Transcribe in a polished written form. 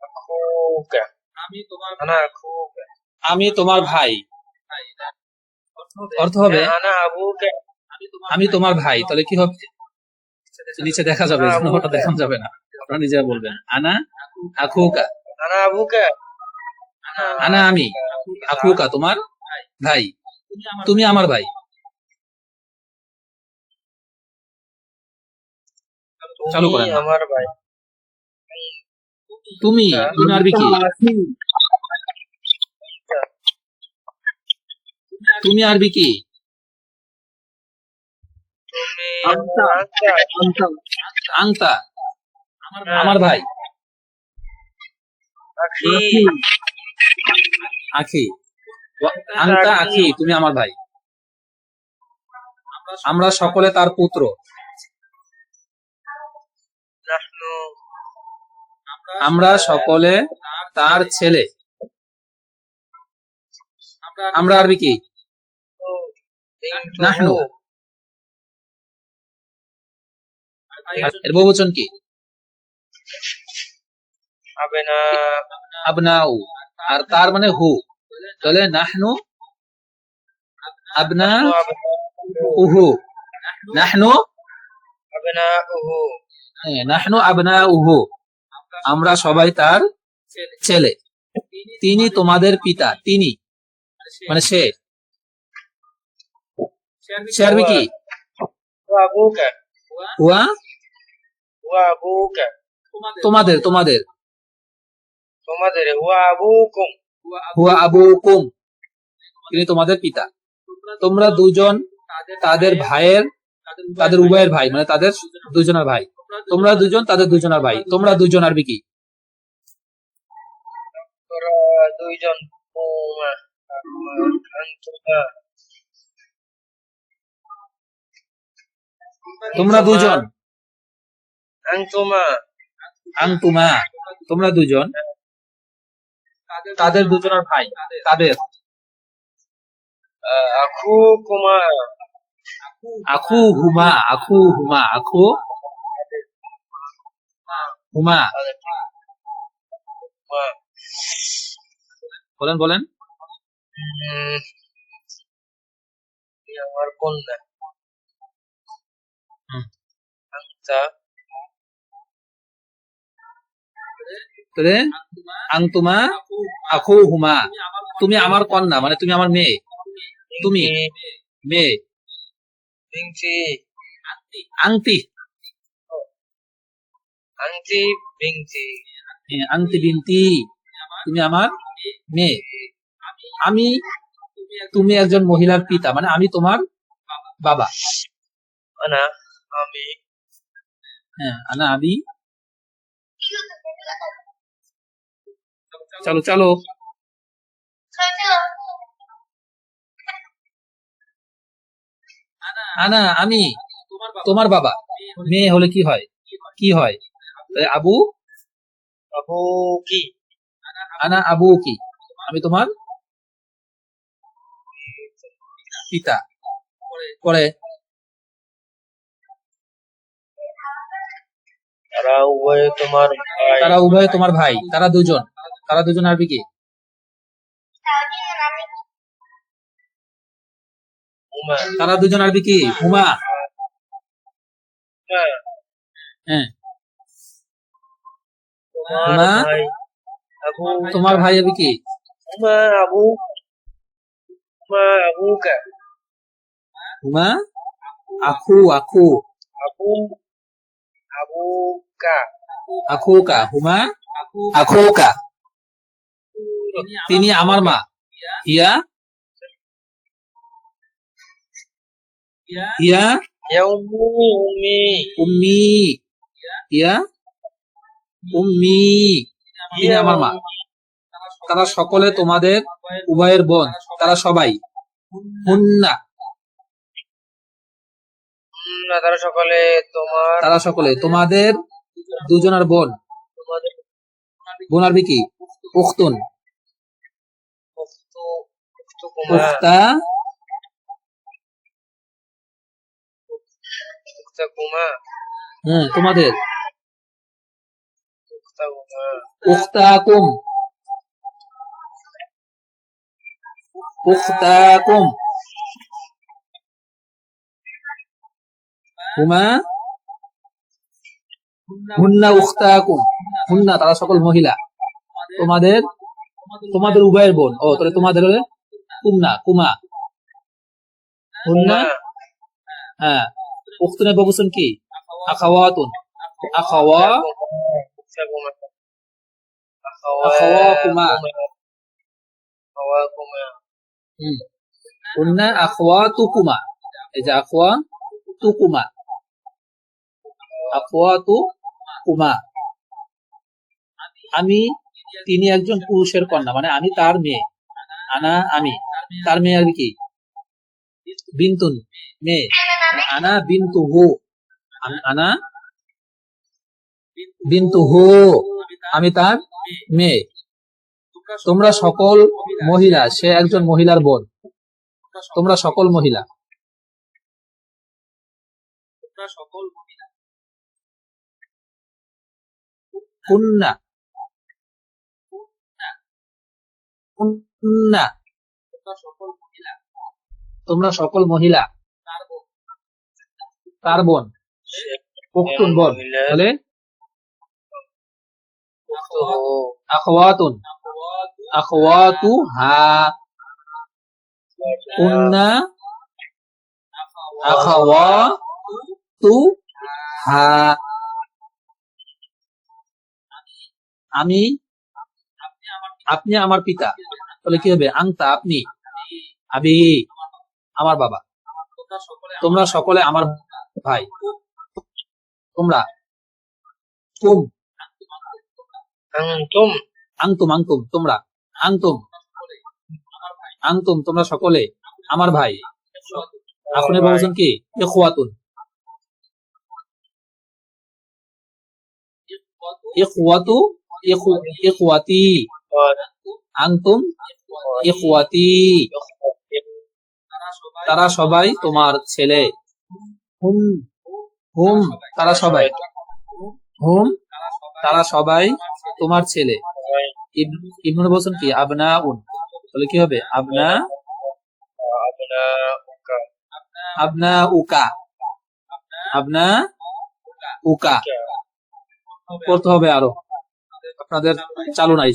أخوك أنا أخوك আমি তোমার ভাই। অর্থ হবে أنا أبوك আমি তোমার ভাই। তাহলে কি হবে? নিচে দেখা যাবে, أنا ওটা أبوك দেখানো যাবে না, আপনারা নিজেরা বলবেন। আনা আখুকা, أنا أبوك আনা আমি, আখুকা তোমার ভাই, তুমি আমার ভাই। চালু তুমি করেন না। আমার ভাই তুমি তুমি আরবি কি? তুমি আরবি কি? তুমি আনতা আচ্ছা আনতা আংতা আমার ভাই। আখি আখি, আংতা আখি তুমি আমার ভাই। আমরা সকলে তার পুত্র। নাহনু আমরা সকলে তার ছেলে। আমরা আরবি কি? নাহনু। এর বহুবচন কি? আবেনা আবনাউ। আর তার মানে হু। তাহলে নাহনু আবনা উহু, নাহনু আবেনা উহু নাহনু আবনা উহু, আমরা সবাই তার ছেলে। তিনি তোমাদের পিতা। তিনি মানে সে। সে আরবি কি? আবুকা হুয়া আবুকা তোমাদের, তোমাদের। তোমাদের হুয়া আবুকুম হুয়া আবুকুম, তিনি তোমাদের পিতা। তোমরা দুজন তাদের ভাইয়ের, তাদের উভয়ের ভাই, মানে তাদের দুজনের ভাই। তোমরা দুজন তাদের দুজনের ভাই। তোমরা দুজন আরবি কি? তোরা দুইজন হুমা আনতুমা তোমরা দুজন। আনতুমা আনতুমা তোমরা দুজন তাদের দুজনের ভাই। তাদের আখুকুমা আখু হুমা, আখু হুমা, আখু হুমা। বলেন বলেন। আমার কন্যা হুম। আনতা তাহলে আংতুমা আখু হুমা, তুমি আমার কন্যা, মানে তুমি আমার মেয়ে। তুমি মেয়ে। বিনতি আংতি, আনতি বিনতি আংতি বিনতি, তুমি আমার মেয়ে। আমি, তুমি একজন মহিলার পিতা, মানে আমি তোমার বাবা। আনা আমি হ্যাঁ, আনা আমি। চলো চলো। আনা আমি তোমার বাবা। মেয়ে হলে কি হয়? কি হয়? আবু, আবু কি আনা আবু কি, আমি তোমার পিতা। পরে তারা উভয়ে তোমার ভাই তারা উভয়ে তোমার ভাই। তারা দুজন, তারা দুজন আরবি কি? হুমা তারা দুজন আরবি কি? হুমা। হ্যাঁ, তোমার হুমা ভাই আবু তোমার ভাই আরবি কি? হুমা আবুকা হুমা আখু, আখু আবু আবুকা আখুকা, হুমা আখুকা, তিনি আমার মা। হিয়া হিয়া ইয়া উম্মি উম্মি, হিয়া উম্মি, তিনি আমার মা। তারা সকলে তোমাদের উভয়ের বোন। তারা সবাই হুন্না, তারা সকলে তোমার তারা সকলে তোমাদের দুজনের বোন। তোমাদের বোন আরবি কি? উখতুন, উখতুকুমা উখতা, উখতাকুমা তোমাদের। উখতাকুম উখতাকুম হুমা হুন্না উখতাকুম হুন্না তারা সকল মহিলা তোমাদের তোমাদের উভয়ের বোন ও তাহলে তোমাদের হলে কুমনা কুমা হুন্না হ্যাঁ উখতুনে বহুবচন কি আখাওয়াতুন আখাওয়া আখাওয়াকুমা হুম হুন্না আখাওয়াতুকুমা এই যে আখাওয়াতুকুমা আখাওয়াতুকুমা আমি তিনি একজন পুরুষের কন্যা মানে আমি তার মেয়ে আমি তার মেয়ে আর কি বিন্তুন মেয়ে আনা বিন্তুহু আনা বিন্তুহু আমি তার মেয়ে তোমরা সকল মহিলা সে একজন মহিলার বোন তোমরা সকল মহিলা কুন্না কুন্না তোমরা সকল মহিলা তার বোন উখতুন বোন তাহলে আখওয়াতুন আখওয়াতুহা কুন্না আখাওয়াতুহা আমি আপনি আমার পিতা তাহলে কি হবে আংতা আপনি আবি আমার বাবা তোমরা সকলে আমার ভাই তোমরা তুম আংতুম আংতুম তোমরা আংতুম তোমরা সকলে আমার ভাই আপনি বলছেন কি ইখওয়াতুন ইখওয়াতু ইখওয়াতি আনতুম ইখওয়াতি তারা সবাই তোমার ছেলে হুম হুম তারা সবাই তোমার ছেলে ইবনে বলছেন কি আবনাউন তাহলে কি হবে আবনাউকা আবনাউকা করতে হবে আরো আপনাদের চালু নাই